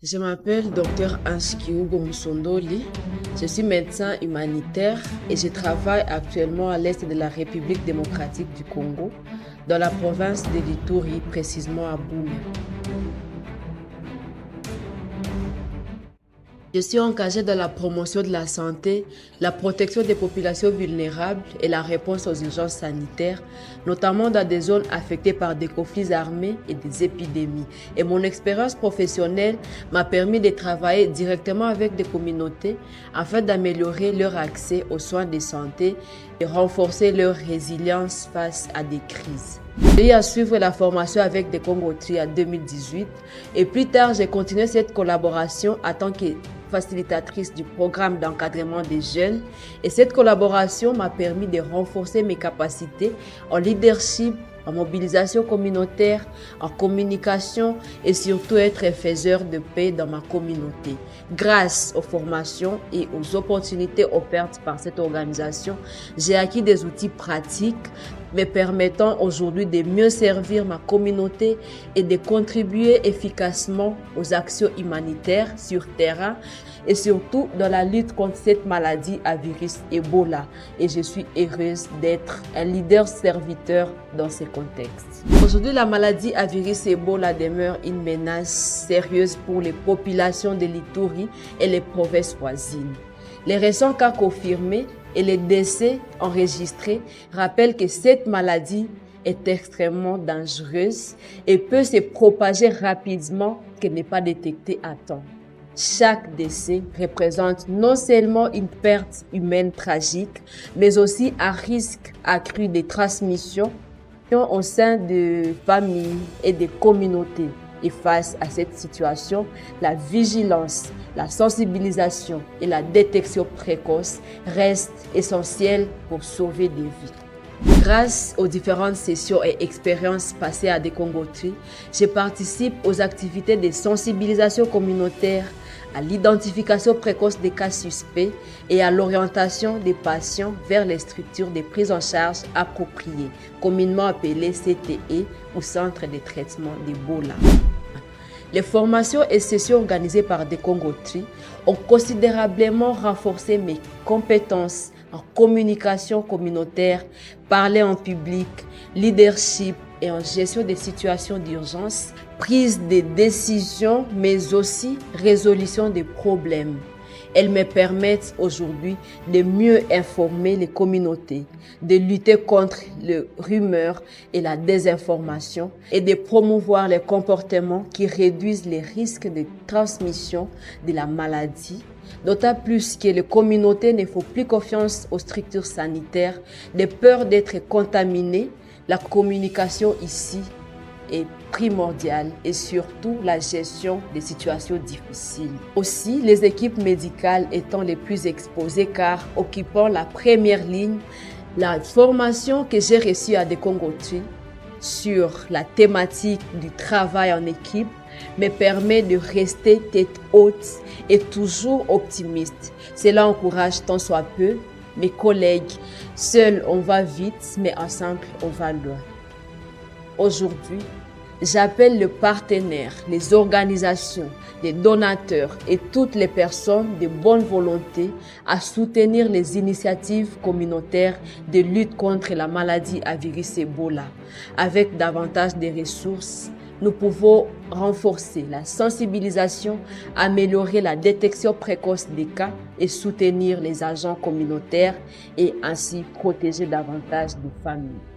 Je m'appelle Dr Anskiou Gomsondoli. Je suis médecin humanitaire et je travaille actuellement à l'est de la République démocratique du Congo, dans la province de l'Ituri, précisément à Bunia. Je suis engagée dans la promotion de la santé, la protection des populations vulnérables et la réponse aux urgences sanitaires, notamment dans des zones affectées par des conflits armés et des épidémies. Et mon expérience professionnelle m'a permis de travailler directement avec des communautés afin d'améliorer leur accès aux soins de santé et renforcer leur résilience face à des crises. J'ai eu à suivre la formation avec des Congotri en 2018 et plus tard, j'ai continué cette collaboration en tant que facilitatrice du programme d'encadrement des jeunes et cette collaboration m'a permis de renforcer mes capacités en leadership, en mobilisation communautaire, en communication et surtout être un faiseur de paix dans ma communauté. Grâce aux formations et aux opportunités offertes par cette organisation, j'ai acquis des outils pratiques me permettant aujourd'hui de mieux servir ma communauté et de contribuer efficacement aux actions humanitaires sur terrain et surtout dans la lutte contre cette maladie à virus Ebola. Et je suis heureuse d'être un leader serviteur dans ce contexte. Aujourd'hui, la maladie à virus Ebola demeure une menace sérieuse pour les populations de l'Ituri et les provinces voisines. Les récents cas confirmés et les décès enregistrés rappellent que cette maladie est extrêmement dangereuse et peut se propager rapidement qu'elle n'est pas détectée à temps. Chaque décès représente non seulement une perte humaine tragique, mais aussi un risque accru de transmission au sein de familles et de communautés. Et face à cette situation, la vigilance, la sensibilisation et la détection précoce restent essentielles pour sauver des vies. Grâce aux différentes sessions et expériences passées à des Congotri, je participe aux activités de sensibilisation communautaire, à l'identification précoce des cas suspects et à l'orientation des patients vers les structures de prise en charge appropriées, communément appelées CTE ou Centre de traitement d'Ebola. Les formations et sessions organisées par des Congotri ont considérablement renforcé mes compétences en communication communautaire, parler en public, leadership et en gestion des situations d'urgence, prise de décisions, mais aussi résolution des problèmes. Elles me permettent aujourd'hui de mieux informer les communautés, de lutter contre les rumeurs et la désinformation et de promouvoir les comportements qui réduisent les risques de transmission de la maladie. D'autant plus que les communautés ne font plus confiance aux structures sanitaires, de peur d'être contaminées. La communication ici est primordiale et surtout la gestion des situations difficiles. Aussi, les équipes médicales étant les plus exposées car occupant la première ligne, la formation que j'ai reçue à des Congotri sur la thématique du travail en équipe me permet de rester tête haute et toujours optimiste. Cela encourage tant soit peu mes collègues. Seuls on va vite, mais ensemble on va loin. Aujourd'hui, j'appelle les partenaires, les organisations, les donateurs et toutes les personnes de bonne volonté à soutenir les initiatives communautaires de lutte contre la maladie à virus Ebola. Avec davantage de ressources, nous pouvons renforcer la sensibilisation, améliorer la détection précoce des cas et soutenir les agents communautaires et ainsi protéger davantage de familles.